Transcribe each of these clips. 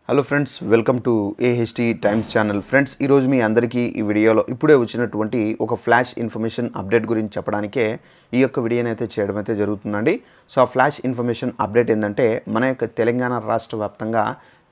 Hello friends, welcome to AHT times channel. Friends, ఈరోజు మీ అందరికీ ఈ వీడియోలో ఇప్పుడే వచ్చినటువంటి ఒక ఫ్లాష్ ఇన్ఫర్మేషన్ అప్డేట్ గురించి చెప్పడానికే ఈ యొక్క వీడియోని అయితే చేయడం అయితే జరుగుతుందండి. సో ఆ ఫ్లాష్ ఇన్ఫర్మేషన్ అప్డేట్ ఏంటంటే, మన యొక్క తెలంగాణ రాష్ట్ర వ్యాప్తంగా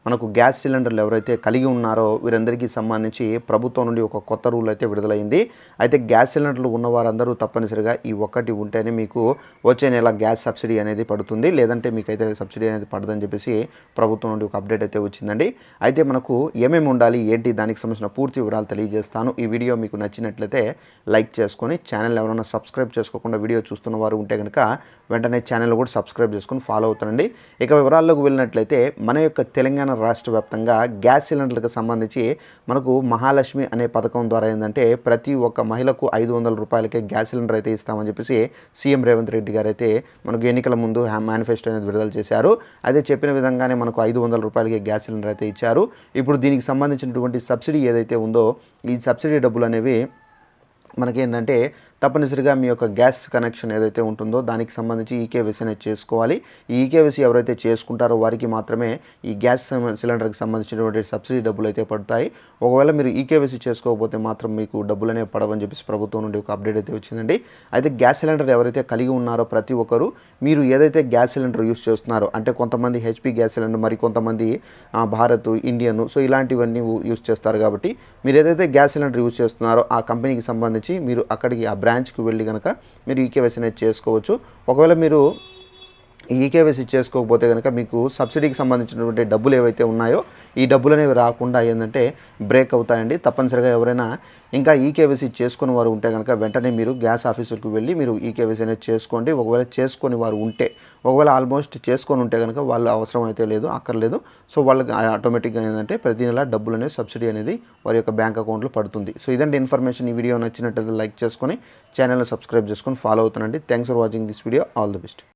మనకు గ్యాస్ సిలిండర్లు ఎవరైతే కలిగి ఉన్నారో వీరందరికీ సంబంధించి ప్రభుత్వం నుండి ఒక కొత్త రూల్ అయితే విడుదలైంది. అయితే గ్యాస్ సిలిండర్లు ఉన్న వారందరూ తప్పనిసరిగా ఈ ఒక్కటి ఉంటేనే మీకు వచ్చే నెల గ్యాస్ సబ్సిడీ అనేది పడుతుంది, లేదంటే మీకైతే సబ్సిడీ అనేది పడదని చెప్పేసి ప్రభుత్వం నుండి ఒక అప్డేట్ అయితే వచ్చిందండి. అయితే మనకు ఏమేమి ఉండాలి ఏంటి దానికి సంబంధించిన పూర్తి వివరాలు తెలియజేస్తాను. ఈ వీడియో మీకు నచ్చినట్లయితే లైక్ చేసుకొని, ఛానల్ ఎవరైనా సబ్స్క్రైబ్ చేసుకోకుండా వీడియో చూస్తున్న వారు ఉంటే కనుక వెంటనే ఛానల్ కూడా సబ్స్క్రైబ్ చేసుకొని ఫాలో అవుతానండి. ఇక వివరాల్లోకి వెళ్ళినట్లయితే, మన యొక్క తెలంగాణ రాష్ట్ర వ్యాప్తంగా గ్యాస్ సిలిండర్లకు సంబంధించి మనకు మహాలక్ష్మి అనే పథకం ద్వారా ఏంటంటే ప్రతి ఒక్క మహిళకు 500 రూపాయలకే గ్యాస్ సిలిండర్ అయితే ఇస్తామని చెప్పేసి సీఎం రేవంత్ రెడ్డి గారు అయితే మనకు ఎన్నికల ముందు మేనిఫెస్టో అనేది విడుదల చేశారు. అదే చెప్పిన విధంగానే మనకు 500 రూపాయలకే గ్యాస్ సిలిండర్ అయితే ఇచ్చారు. ఇప్పుడు దీనికి సంబంధించినటువంటి సబ్సిడీ ఏదైతే ఉందో ఈ సబ్సిడీ డబ్బులు అనేవి మనకేంటంటే తప్పనిసరిగా మీ యొక్క గ్యాస్ కనెక్షన్ ఏదైతే ఉంటుందో దానికి సంబంధించి ఈకేవైసీ అనేది చేసుకోవాలి. ఈ ఈకేవైసీ ఎవరైతే చేసుకుంటారో వారికి మాత్రమే ఈ గ్యాస్ సిలిండర్కి సంబంధించినటువంటి సబ్సిడీ డబ్బులు అయితే పడతాయి. ఒకవేళ మీరు ఈకేవైసీ చేసుకోకపోతే మాత్రం మీకు డబ్బులు అనేవి పడవని చెప్పేసి ప్రభుత్వం నుండి ఒక అప్డేట్ అయితే వచ్చిందండి. అయితే గ్యాస్ సిలిండర్ ఎవరైతే కలిగి ఉన్నారో ప్రతి ఒక్కరు మీరు ఏదైతే గ్యాస్ సిలిండర్ యూస్ చేస్తున్నారో, అంటే కొంతమంది హెచ్పి గ్యాస్ సిలిండర్, మరి కొంతమంది భారత్, ఇండియన్, సో ఇలాంటివన్నీ యూస్ చేస్తారు. కాబట్టి మీరు ఏదైతే గ్యాస్ సిలిండర్ యూస్ చేస్తున్నారో ఆ కంపెనీకి సంబంధించి మీరు అక్కడికి ఆ బ్రాంచ్కి వెళ్ళి కనుక మీరు ఈకేవైసీ అనేది చేసుకోవచ్చు. ఒకవేళ మీరు ఈకేవైసీ చేసుకోకపోతే కనుక మీకు సబ్సిడీకి సంబంధించినటువంటి డబ్బులు ఏవైతే ఉన్నాయో ఈ డబ్బులు అనేవి రాకుండా ఏంటంటే బ్రేక్ అవుతాయండి. తప్పనిసరిగా ఎవరైనా ఇంకా ఈకేవైసీ చేసుకుని వారు ఉంటే కనుక వెంటనే మీరు గ్యాస్ ఆఫీసులకు వెళ్ళి మీరు ఈకేవైసీ అనేది చేసుకోండి. ఒకవేళ చేసుకొని వారు ఉంటే, ఒకవేళ ఆల్మోస్ట్ చేసుకొని ఉంటే కనుక వాళ్ళు అవసరం అయితే లేదు, అక్కర్లేదు. సో వాళ్ళకి ఆటోమేటిక్గా ఏంటంటే ప్రతి నెల డబ్బులు అనేది సబ్సిడీ అనేది వారి యొక్క బ్యాంక్ అకౌంట్లో పడుతుంది. సో ఇదంటే ఇన్ఫర్మేషన్. ఈ వీడియో నచ్చినట్లయితే లైక్ చేసుకొని ఛానల్ని సబ్స్క్రైబ్ చేసుకొని ఫాలో అవుతానండి. Thanks for watching this video. All the best.